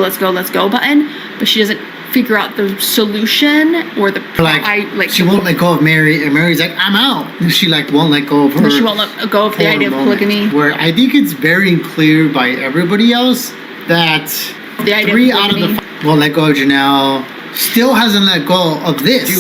let's go button, but she doesn't figure out the solution or the she won't let go of Meri, and Meri's like, I'm out, and she won't let go of her. She won't let go of the idea of polygamy. Where I think it's very clear by everybody else that the idea 3 out of the 5 won't let go of Janelle, still hasn't let go of this.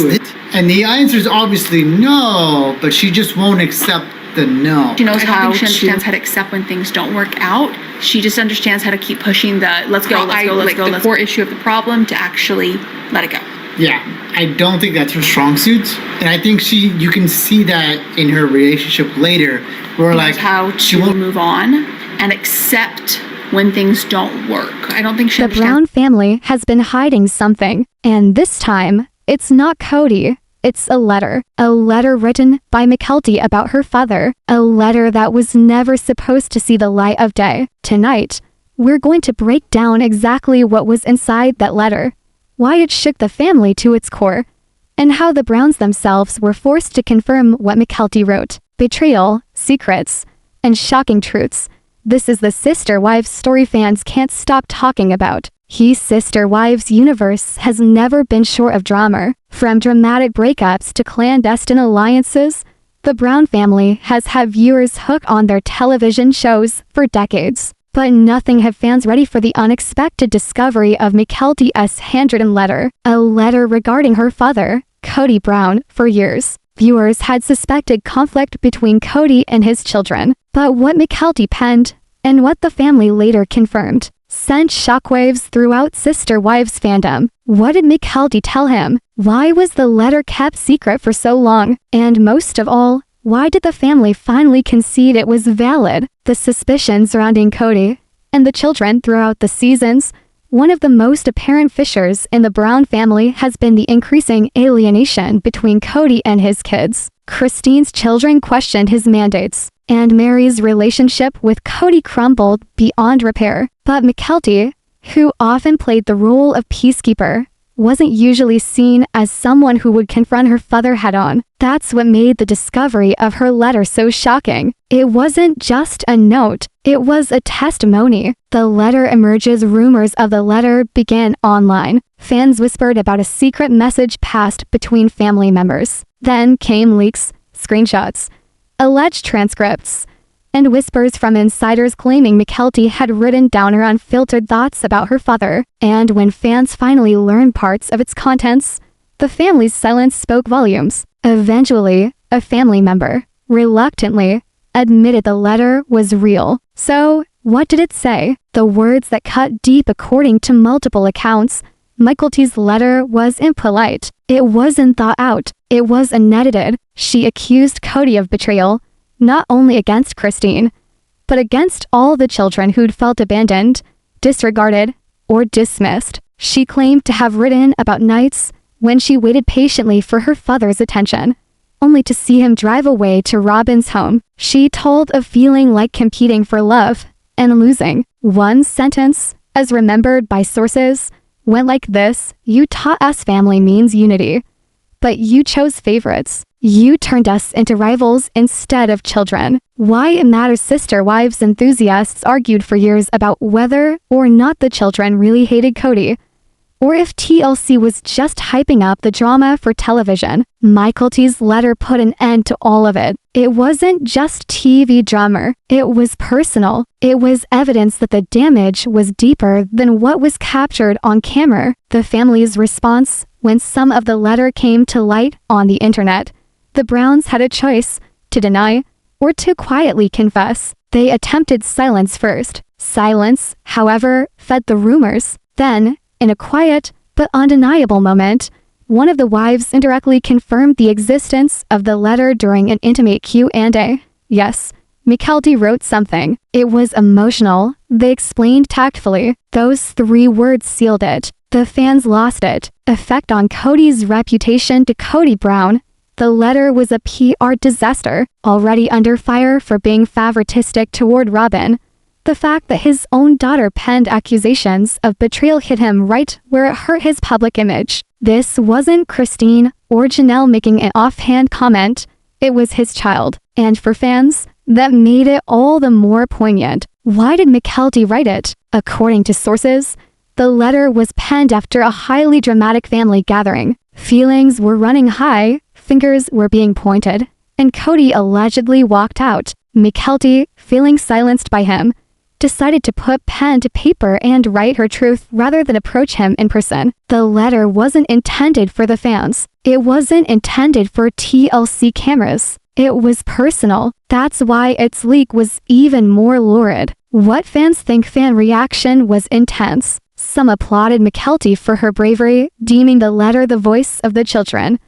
And the answer is obviously no, but she just won't accept the no. She knows how she understands how to accept when things don't work out. She just understands how to keep pushing the let's go, the core issue of the problem to actually let it go. Yeah, I don't think that's her strong suit. And I think you can see that in her relationship later, where how she will move on and accept when things don't work. I don't think she understands. The Brown family has been hiding something, and this time, it's not Kody. It's a letter written by Mykelti about her father, a letter that was never supposed to see the light of day. Tonight, we're going to break down exactly what was inside that letter, why it shook the family to its core, and how the Browns themselves were forced to confirm what Mykelti wrote. Betrayal, secrets, and shocking truths. This is the Sister Wives story fans can't stop talking about. Sister Wives universe has never been short of drama. From dramatic breakups to clandestine alliances, the Brown family has had viewers hooked on their television shows for decades. But nothing had fans ready for the unexpected discovery of Mykelti's handwritten letter, a letter regarding her father, Kody Brown, for years. Viewers had suspected conflict between Kody and his children, but what Mykelti penned, and what the family later confirmed, sent shockwaves throughout Sister Wives fandom. What did Mykelti tell him? Why was the letter kept secret for so long? And most of all, why did the family finally concede it was valid? The suspicion surrounding Kody and the children throughout the seasons. One of the most apparent fissures in the Brown family has been the increasing alienation between Kody and his kids. Christine's children questioned his mandates, and Meri's relationship with Kody crumbled beyond repair. But Mykelti, who often played the role of peacekeeper, wasn't usually seen as someone who would confront her father head-on. That's what made the discovery of her letter so shocking. It wasn't just a note, it was a testimony. The letter emerges. Rumors of the letter began online. Fans whispered about a secret message passed between family members. Then came leaks, screenshots, alleged transcripts, and whispers from insiders claiming Mykelti had written down her unfiltered thoughts about her father. And when fans finally learned parts of its contents, the family's silence spoke volumes. Eventually, a family member, reluctantly, admitted the letter was real. So, what did it say? The words that cut deep. According to multiple accounts, Mykelti's letter was impolite. It wasn't thought out. It was unedited. She accused Kody of betrayal, not only against Christine, but against all the children who'd felt abandoned, disregarded, or dismissed. She claimed to have written about nights when she waited patiently for her father's attention, only to see him drive away to Robyn's home. She told of feeling like competing for love and losing. One sentence, as remembered by sources, went like this: "You taught us family means unity, but you chose favorites. You turned us into rivals instead of children." Why it matters. Sister Wives enthusiasts argued for years about whether or not the children really hated Kody, or if TLC was just hyping up the drama for television. Mykelti's letter put an end to all of it. It wasn't just TV drama. It was personal. It was evidence that the damage was deeper than what was captured on camera. The family's response when some of the letter came to light on the internet. The Browns had a choice: to deny or to quietly confess. They attempted silence first. Silence, however, fed the rumors. Then, in a quiet but undeniable moment, one of the wives indirectly confirmed the existence of the letter during an intimate Q&A. Yes, Mykelti wrote something. It was emotional, they explained tactfully. Those 3 words sealed it. The fans lost it. Effect on Kody's reputation. To Kody Brown, the letter was a PR disaster, already under fire for being favoritistic toward Robyn. The fact that his own daughter penned accusations of betrayal hit him right where it hurt his public image. This wasn't Christine or Janelle making an offhand comment, it was his child. And for fans, that made it all the more poignant. Why did Mykelti write it? According to sources, The letter was penned after a highly dramatic family gathering. Feelings were running high, fingers were being pointed, and Kody allegedly walked out. Mykelti, feeling silenced by him, decided to put pen to paper and write her truth rather than approach him in person. The letter wasn't intended for the fans. It wasn't intended for TLC cameras. It was personal. That's why its leak was even more lurid. What fans think fan reaction was intense. Some applauded Mykelti for her bravery, deeming the letter the voice of the children.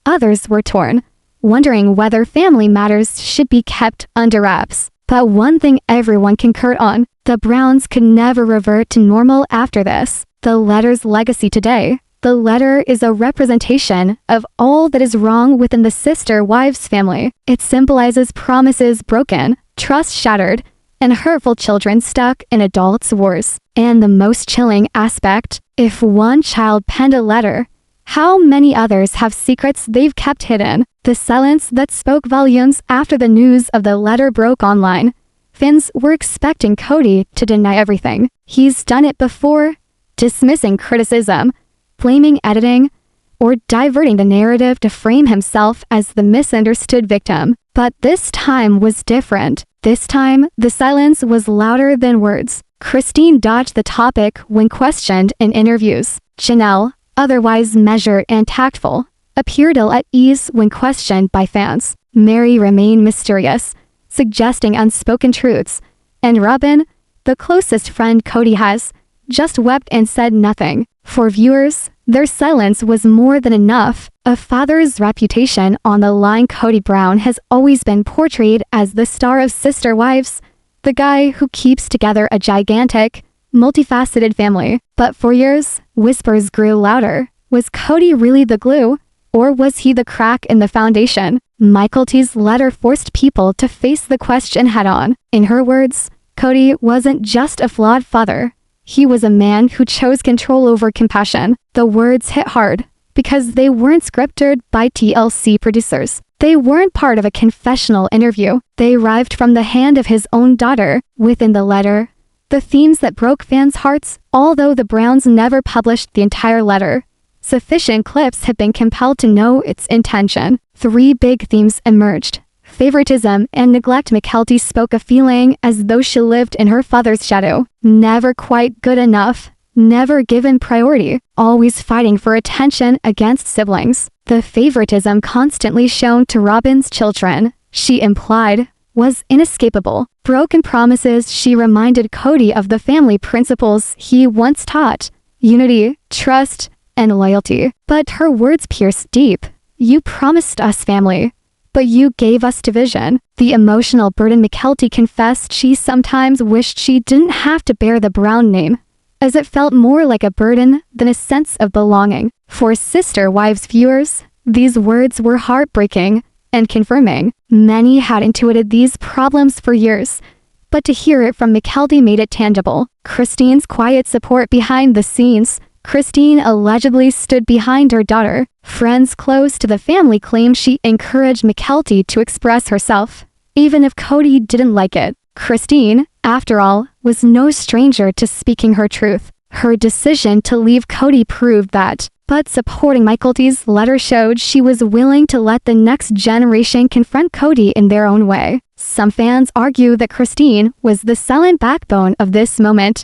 Others were torn, wondering whether family matters should be kept under wraps. But one thing everyone concurred on, the Browns could never revert to normal after this. The letter's legacy today. The letter is a representation of all that is wrong within the Sister Wives family. It symbolizes promises broken, trust shattered, and hurtful children stuck in adults' wars. And the most chilling aspect, if one child penned a letter, how many others have secrets they've kept hidden? The silence that spoke volumes after the news of the letter broke online. Fans were expecting Kody to deny everything. He's done it before, dismissing criticism, blaming editing, or diverting the narrative to frame himself as the misunderstood victim. But this time was different. This time, the silence was louder than words. Christine dodged the topic when questioned in interviews. Janelle, otherwise measured and tactful, appeared ill at ease when questioned by fans. Meri remained mysterious, suggesting unspoken truths. And Robyn, the closest friend Kody has, just wept and said nothing. For viewers, their silence was more than enough. A father's reputation on the line. Kody Brown has always been portrayed as the star of Sister Wives, the guy who keeps together a gigantic, multifaceted family. But for years, whispers grew louder. Was Kody really the glue? Or was he the crack in the foundation? Mykelti's letter forced people to face the question head-on. In her words, Kody wasn't just a flawed father. He was a man who chose control over compassion. The words hit hard, because they weren't scripted by TLC producers. They weren't part of a confessional interview. They arrived from the hand of his own daughter. Within the letter, the themes that broke fans' hearts, although the Browns never published the entire letter, sufficient clips have been compelled to know its intention. 3 big themes emerged. Favoritism and neglect. Mykelti spoke a feeling as though she lived in her father's shadow. Never quite good enough. Never given priority. Always fighting for attention against siblings. The favoritism constantly shown to Robyn's children, she implied, was inescapable. Broken promises. She reminded Kody of the family principles he once taught. Unity, trust, and loyalty. But her words pierced deep. You promised us family, but you gave us division. The emotional burden. Mykelti confessed she sometimes wished she didn't have to bear the Brown name, as it felt more like a burden than a sense of belonging. For Sister Wives viewers, these words were heartbreaking and confirming. Many had intuited these problems for years, but to hear it from Mykelti made it tangible. Christine's quiet support behind the scenes. Christine allegedly stood behind her daughter. Friends close to the family claimed she encouraged Mykelti to express herself, even if Kody didn't like it. Christine, after all, was no stranger to speaking her truth. Her decision to leave Kody proved that. But supporting Mykelti's letter showed she was willing to let the next generation confront Kody in their own way. Some fans argue that Christine was the silent backbone of this moment,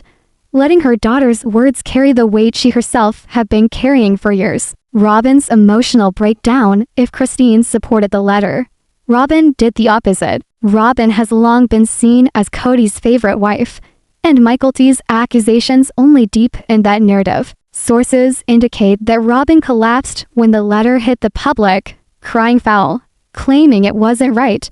letting her daughter's words carry the weight she herself had been carrying for years. Robyn's emotional breakdown. If Christine supported the letter, Robyn did the opposite. Robyn has long been seen as Kody's favorite wife, and Mykelti's accusations only deepen that narrative. Sources indicate that Robyn collapsed when the letter hit the public, crying foul, claiming it wasn't right,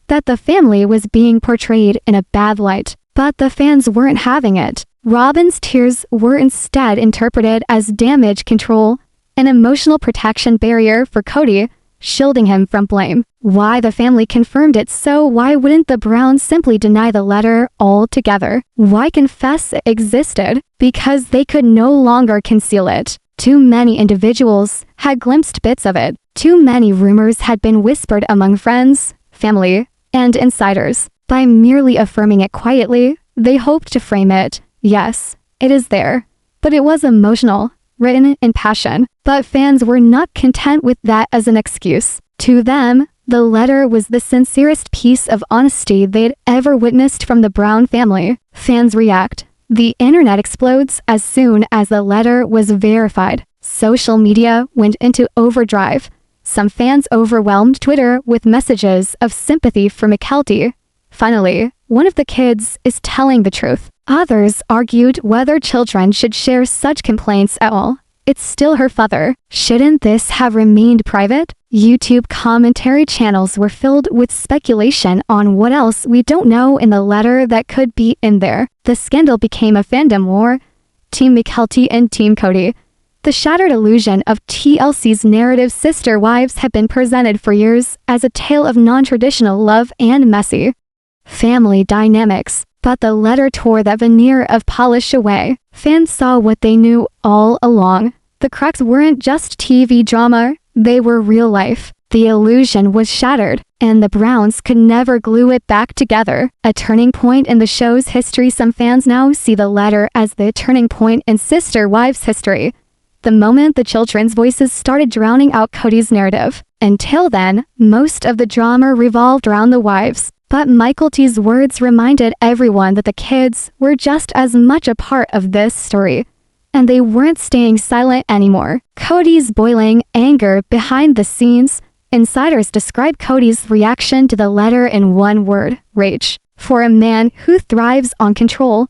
that the family was being portrayed in a bad light. But the fans weren't having it. Robyn's tears were instead interpreted as damage control, an emotional protection barrier for Kody, shielding him from blame. Why the family confirmed it, so why wouldn't the Browns simply deny the letter altogether? Why confess it existed? Because they could no longer conceal it. Too many individuals had glimpsed bits of it. Too many rumors had been whispered among friends, family, and insiders. By merely affirming it quietly, they hoped to frame it. Yes, it is there, but it was emotional, written in passion. But fans were not content with that as an excuse. To them, the letter was the sincerest piece of honesty they'd ever witnessed from the Brown family. Fans react. The internet explodes as soon as the letter was verified. Social media went into overdrive. Some fans overwhelmed Twitter with messages of sympathy for Mykelti. Finally, one of the kids is telling the truth. Others argued whether children should share such complaints at all. It's still her father. Shouldn't this have remained private? YouTube commentary channels were filled with speculation on what else we don't know in the letter that could be in there. The scandal became a fandom war. Team Mykelti and Team Kody. The shattered illusion of TLC's narrative Sister Wives had been presented for years as a tale of non-traditional love and messy family dynamics. But the letter tore that veneer of polish away. Fans saw what they knew all along. The cracks weren't just TV drama, they were real life. The illusion was shattered, and the Browns could never glue it back together. A turning point in the show's history. Some fans now see the letter as the turning point in Sister Wives history. The moment the children's voices started drowning out Kody's narrative. Until then, most of the drama revolved around the wives. But Mykelti's words reminded everyone that the kids were just as much a part of this story, and they weren't staying silent anymore. Kody's boiling anger behind the scenes. Insiders describe Kody's reaction to the letter in one word: rage. For a man who thrives on control,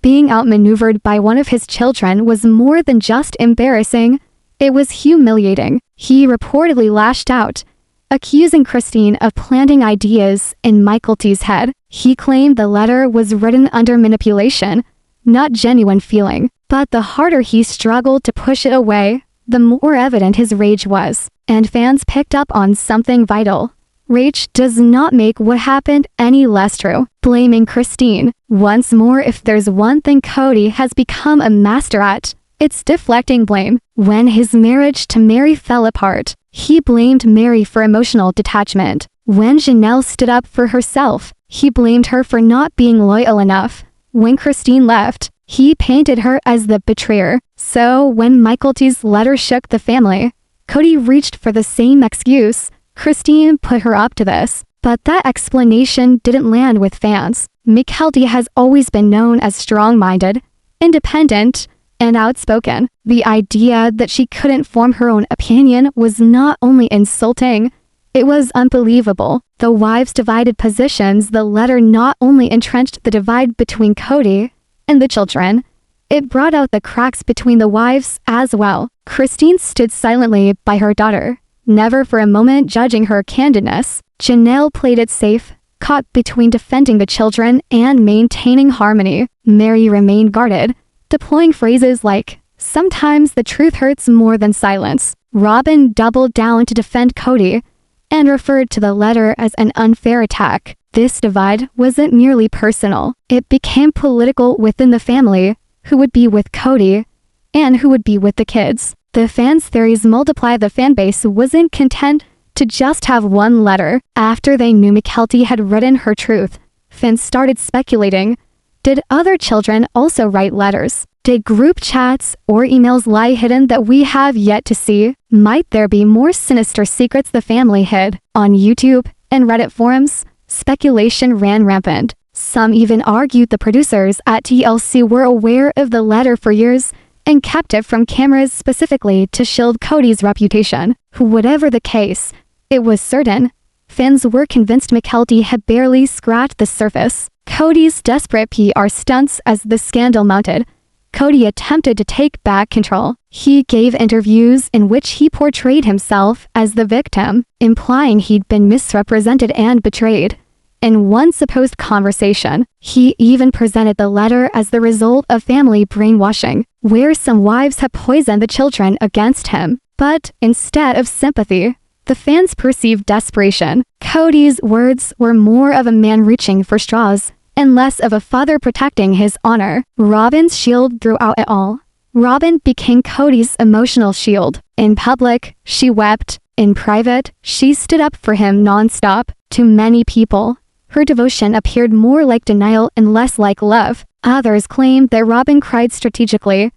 being outmaneuvered by one of his children was more than just embarrassing, it was humiliating. He reportedly lashed out, accusing Christine of planting ideas in Mykelti's head. He claimed the letter was written under manipulation, not genuine feeling. But the harder he struggled to push it away, the more evident his rage was. And fans picked up on something vital. Rage does not make what happened any less true. Blaming Christine. Once more, if there's one thing Kody has become a master at, it's deflecting blame. When his marriage to Meri fell apart, he blamed Meri for emotional detachment. When Janelle stood up for herself, he blamed her for not being loyal enough. When Christine left, he painted her as the betrayer. So when Mykelti's letter shook the family, Kody reached for the same excuse. Christine put her up to this. But that explanation didn't land with fans. Mykelti has always been known as strong-minded, independent, and outspoken. The idea that she couldn't form her own opinion was not only insulting, it was unbelievable. The wives divided positions. The letter not only entrenched the divide between Kody and the children, it brought out the cracks between the wives as well. Christine stood silently by her daughter, never for a moment judging her candidness. Janelle played it safe, caught between defending the children and maintaining harmony. Meri remained guarded, deploying phrases like, "Sometimes the truth hurts more than silence." Robyn doubled down to defend Kody and referred to the letter as an unfair attack. This divide wasn't merely personal. It became political within the family. Who would be with Kody and who would be with the kids? The fans' theories multiply. The fanbase wasn't content to just have one letter. After they knew Mykelti had written her truth, fans started speculating. Did other children also write letters? Did group chats or emails lie hidden that we have yet to see? Might there be more sinister secrets the family hid? On YouTube and Reddit forums, speculation ran rampant. Some even argued the producers at TLC were aware of the letter for years and kept it from cameras specifically to shield Kody's reputation. Whatever the case, it was certain. Fans were convinced Mykelti had barely scratched the surface. Kody's desperate PR stunts as the scandal mounted. Kody attempted to take back control. He gave interviews in which he portrayed himself as the victim, implying he'd been misrepresented and betrayed. In one supposed conversation, he even presented the letter as the result of family brainwashing, where some wives had poisoned the children against him. But instead of sympathy, the fans perceived desperation. Kody's words were more of a man reaching for straws and less of a father protecting his honor. Robyn's shield throughout it all. Robyn became Kody's emotional shield. In public, she wept. In private, she stood up for him nonstop. To many people, her devotion appeared more like denial and less like love. Others claimed that Robyn cried strategically,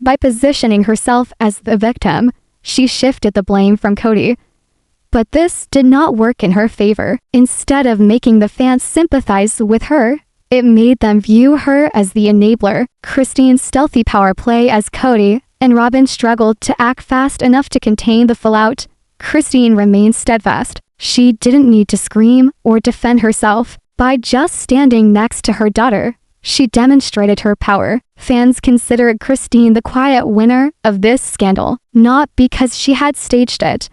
By positioning herself as the victim, she shifted the blame from Kody. But this did not work in her favor. Instead of making the fans sympathize with her, it made them view her as the enabler. Christine's stealthy power play as Kody and Robyn struggled to act fast enough to contain the fallout. Christine remained steadfast. She didn't need to scream or defend herself. By just standing next to her daughter, she demonstrated her power. Fans considered Christine the quiet winner of this scandal, not because she had staged it,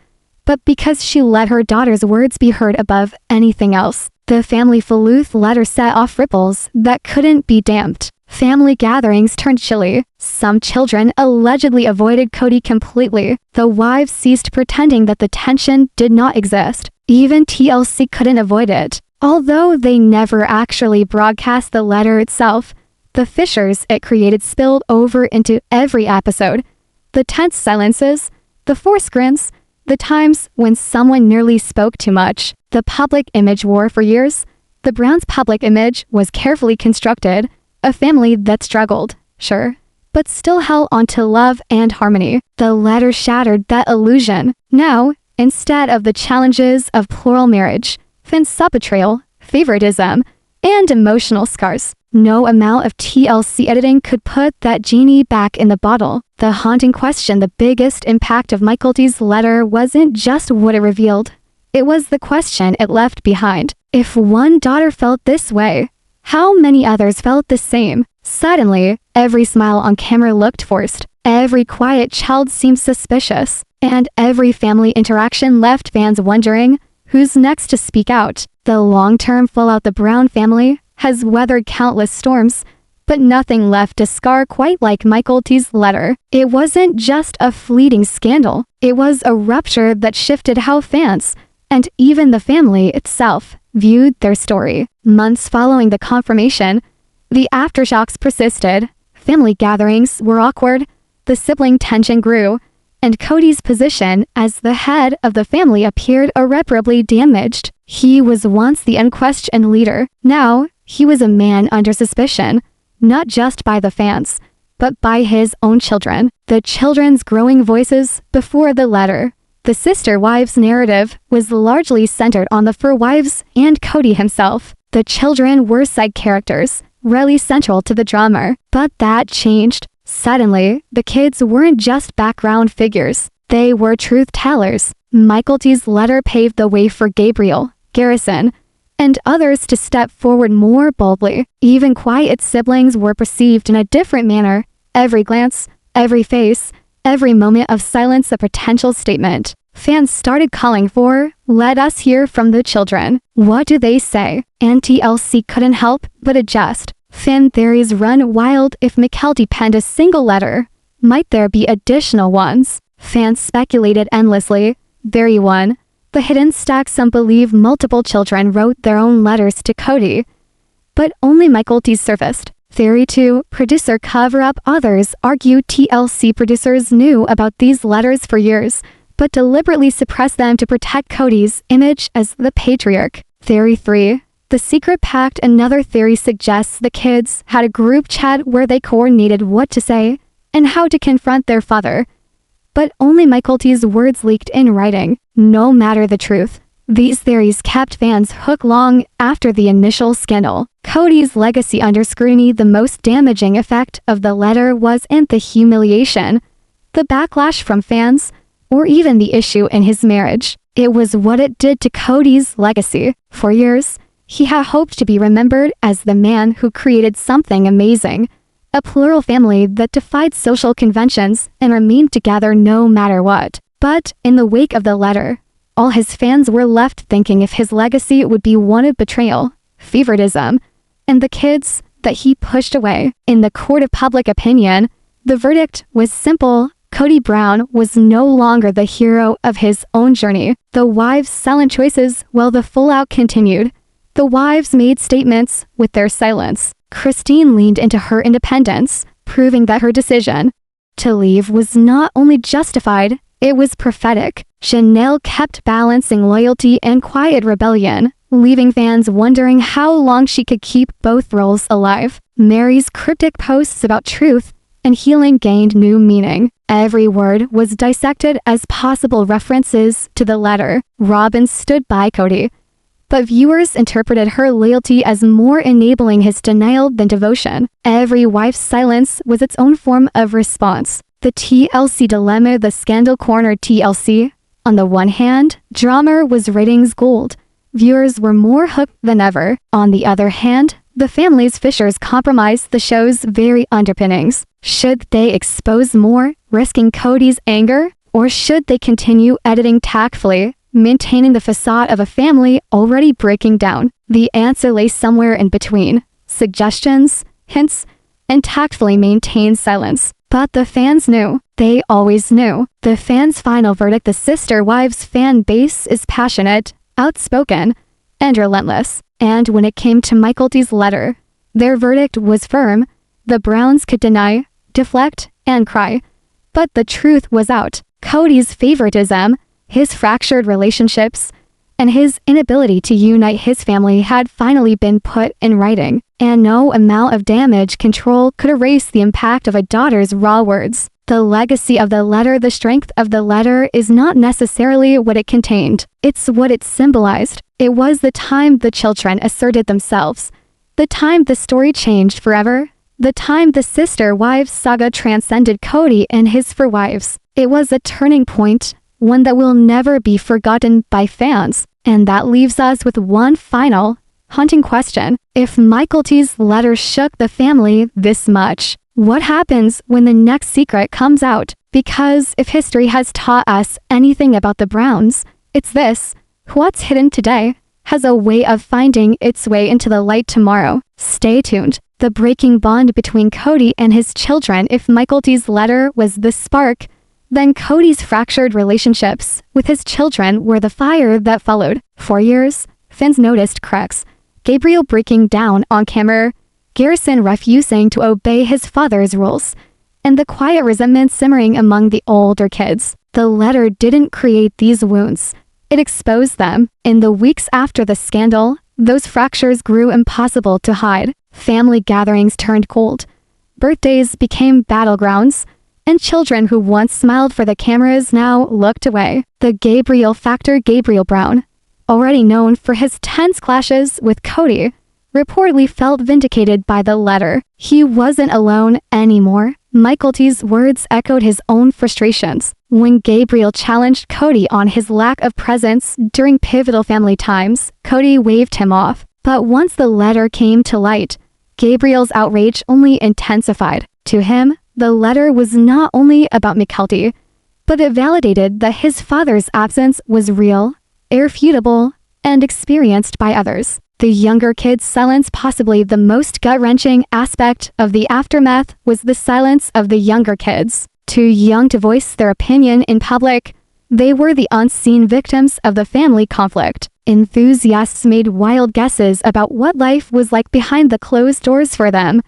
but because she let her daughter's words be heard above anything else. The family feud letter set off ripples that couldn't be damped. Family gatherings turned chilly. Some children allegedly avoided Kody completely. The wives ceased pretending that the tension did not exist. Even TLC couldn't avoid it. Although they never actually broadcast the letter itself, the fissures it created spilled over into every episode. The tense silences, the forced grins, the times when someone nearly spoke too much. The public image war for years. The Browns' public image was carefully constructed. A family that struggled, sure, but still held on to love and harmony. The letter shattered that illusion. Now, instead of the challenges of plural marriage, fans saw betrayal, favoritism, and emotional scars. No amount of TLC editing could put that genie back in the bottle. The haunting question, the biggest impact of Mykelti's letter wasn't just what it revealed. It was the question it left behind. If one daughter felt this way, how many others felt the same? Suddenly, every smile on camera looked forced. Every quiet child seemed suspicious. And every family interaction left fans wondering, who's next to speak out? The long-term fallout the Brown family has weathered countless storms, but nothing left to scar quite like Mykelti's letter. It wasn't just a fleeting scandal. It was a rupture that shifted how fans, and even the family itself, viewed their story. Months following the confirmation, the aftershocks persisted. Family gatherings were awkward, the sibling tension grew, and Kody's position as the head of the family appeared irreparably damaged. He was once the unquestioned leader. Now, he was a man under suspicion, not just by the fans, but by his own children. The children's growing voices before the letter. The Sister Wives narrative was largely centered on the fur wives and Kody himself. The children were side characters, rarely central to the drama. But that changed. Suddenly, the kids weren't just background figures. They were truth tellers. Mykelti's letter paved the way for Gabriel, Garrison, and others to step forward more boldly. Even quiet siblings were perceived in a different manner. Every glance, every face, every moment of silence a potential statement. Fans started calling for, let us hear from the children. What do they say? And TLC couldn't help but adjust. Fan theories run wild. If Mykelti penned a single letter, might there be additional ones? Fans speculated endlessly. Theory 1. The hidden stack. Some believe multiple children wrote their own letters to Kody, but only Mykelti's surfaced. Theory 2. Producer cover-up. Others argue TLC producers knew about these letters for years, but deliberately suppressed them to protect Kody's image as the patriarch. Theory 3. The secret pact. Another theory suggests the kids had a group chat where they coordinated what to say and how to confront their father, but only Mykelti's words leaked in writing. No matter the truth, these theories kept fans hooked long after the initial scandal. Kody's legacy under scrutiny. The most damaging effect of the letter wasn't the humiliation, the backlash from fans, or even the issue in his marriage. It was what it did to Kody's legacy. For years, he had hoped to be remembered as the man who created something amazing, a plural family that defied social conventions and remained together no matter what. But in the wake of the letter, all his fans were left thinking if his legacy would be one of betrayal, favoritism, and the kids that he pushed away. In the court of public opinion, the verdict was simple. Kody Brown was no longer the hero of his own journey. The wives' silent choices while the fallout continued. The wives made statements with their silence. Christine leaned into her independence, proving that her decision to leave was not only justified, it was prophetic. Janelle kept balancing loyalty and quiet rebellion, leaving fans wondering how long she could keep both roles alive. Meri's cryptic posts about truth and healing gained new meaning. Every word was dissected as possible references to the letter. Robyn stood by Kody, but viewers interpreted her loyalty as more enabling his denial than devotion. Every wife's silence was its own form of response. The TLC dilemma, the scandal corner TLC. On the one hand, drama was ratings gold. Viewers were more hooked than ever. On the other hand, the family's fissures compromised the show's very underpinnings. Should they expose more, risking Kody's anger? Or should they continue editing tactfully, maintaining the facade of a family already breaking down? The answer lay somewhere in between. Suggestions, hints, and tactfully maintained silence. But the fans knew. They always knew. The fans' final verdict: the Sister Wives fan base is passionate, outspoken, and relentless. And when it came to Mykelti's letter, their verdict was firm. The Browns could deny, deflect, and cry. But the truth was out. Kody's favoritism, his fractured relationships, and his inability to unite his family had finally been put in writing. And no amount of damage control could erase the impact of a daughter's raw words. The legacy of the letter, the strength of the letter, is not necessarily what it contained. It's what it symbolized. It was the time the children asserted themselves. The time the story changed forever. The time the Sister Wives saga transcended Kody and his four wives. It was a turning point, one that will never be forgotten by fans. And that leaves us with one final, haunting question. If Mykelti's letter shook the family this much, what happens when the next secret comes out? Because if history has taught us anything about the Browns, it's this: what's hidden today has a way of finding its way into the light tomorrow. Stay tuned. The breaking bond between Kody and his children. If Mykelti's letter was the spark, then Kody's fractured relationships with his children were the fire that followed. For years, fans noticed cracks. Gabriel breaking down on camera, Garrison refusing to obey his father's rules, and the quiet resentment simmering among the older kids. The letter didn't create these wounds. It exposed them. In the weeks after the scandal, those fractures grew impossible to hide. Family gatherings turned cold. Birthdays became battlegrounds, and children who once smiled for the cameras now looked away. The Gabriel factor. Gabriel Brown, already known for his tense clashes with Kody, reportedly felt vindicated by the letter. He wasn't alone anymore. Mykelti's words echoed his own frustrations. When Gabriel challenged Kody on his lack of presence during pivotal family times, Kody waved him off. But once the letter came to light, Gabriel's outrage only intensified. To him, the letter was not only about Mykelti, but it validated that his father's absence was real, irrefutable, and experienced by others. The younger kid's silence, possibly the most gut-wrenching aspect of the aftermath, was the silence of the younger kids. Too young to voice their opinion in public, they were the unseen victims of the family conflict. Enthusiasts made wild guesses about what life was like behind the closed doors for them,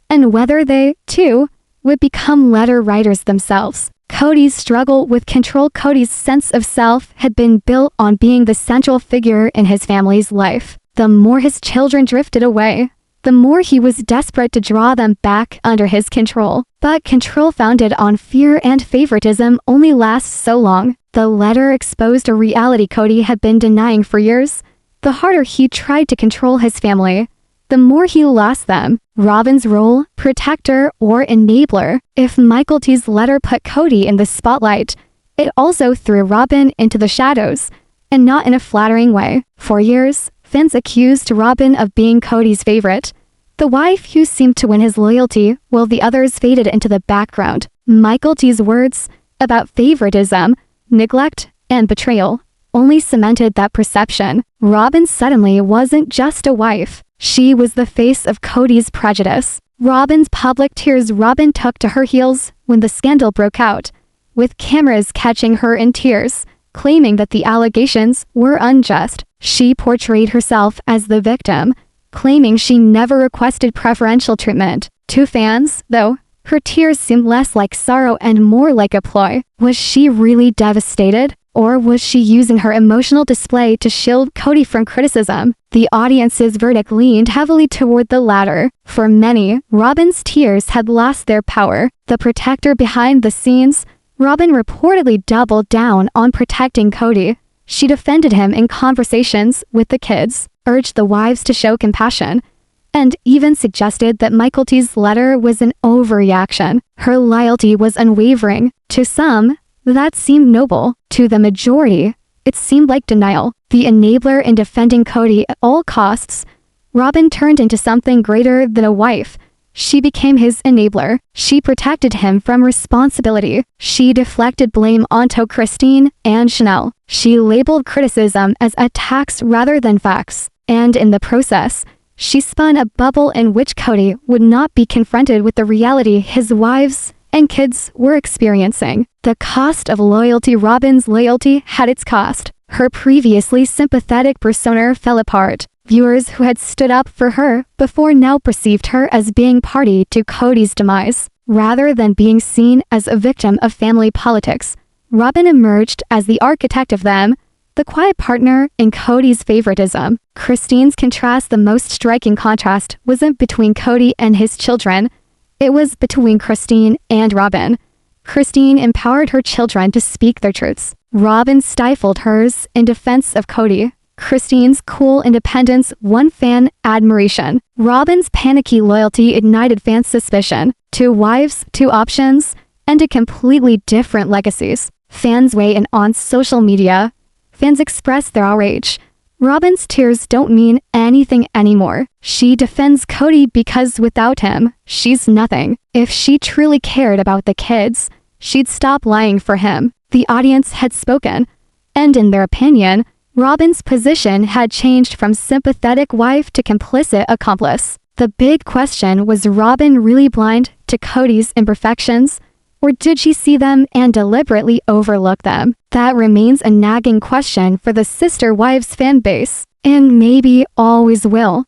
and whether they, too, would become letter writers themselves. Kody's struggle with control. Kody's sense of self had been built on being the central figure in his family's life. The more his children drifted away, the more he was desperate to draw them back under his control. But control founded on fear and favoritism only lasts so long. The letter exposed a reality Kody had been denying for years. The harder he tried to control his family, the more he lost them. Robyn's role, protector or enabler. If Mykelti's letter put Kody in the spotlight, it also threw Robyn into the shadows, and not in a flattering way. For years, fans accused Robyn of being Kody's favorite, the wife who seemed to win his loyalty while the others faded into the background. Mykelti's words about favoritism, neglect, and betrayal only cemented that perception. Robyn suddenly wasn't just a wife. She was the face of Kody's prejudice. Robyn's public tears. Robyn took to her heels when the scandal broke out, with cameras catching her in tears, claiming that the allegations were unjust. She portrayed herself as the victim, claiming she never requested preferential treatment. To fans, though, her tears seemed less like sorrow and more like a ploy. Was she really devastated? Or was she using her emotional display to shield Kody from criticism? The audience's verdict leaned heavily toward the latter. For many, Robyn's tears had lost their power. The protector behind the scenes, Robyn reportedly doubled down on protecting Kody. She defended him in conversations with the kids, urged the wives to show compassion, and even suggested that Mykelti's letter was an overreaction. Her loyalty was unwavering. To some, that seemed noble. To the majority, it seemed like denial. The enabler in defending Kody at all costs, Robyn turned into something greater than a wife. She became his enabler. She protected him from responsibility. She deflected blame onto Christine and Janelle. She labeled criticism as attacks rather than facts. And in the process, she spun a bubble in which Kody would not be confronted with the reality his wives and kids were experiencing. The cost of loyalty. Robyn's loyalty had its cost. Her previously sympathetic persona fell apart. Viewers who had stood up for her before now perceived her as being party to Kody's demise. Rather than being seen as a victim of family politics, Robyn emerged as the architect of them, the quiet partner in Kody's favoritism. Christine's contrast. The most striking contrast wasn't between Kody and his children. It was between Christine and Robyn. Christine empowered her children to speak their truths. Robyn stifled hers in defense of Kody. Christine's cool independence won fan admiration. Robyn's panicky loyalty ignited fans' suspicion. Two wives, two options, and two completely different legacies. Fans weigh in on social media. Fans express their outrage. Robyn's tears don't mean anything anymore. She defends Kody because without him, she's nothing. If she truly cared about the kids, she'd stop lying for him. The audience had spoken, and in their opinion, Robyn's position had changed from sympathetic wife to complicit accomplice. The big question was Robyn really blind to Kody's imperfections? Or did she see them and deliberately overlook them? That remains a nagging question for the Sister Wives fan base, and maybe always will.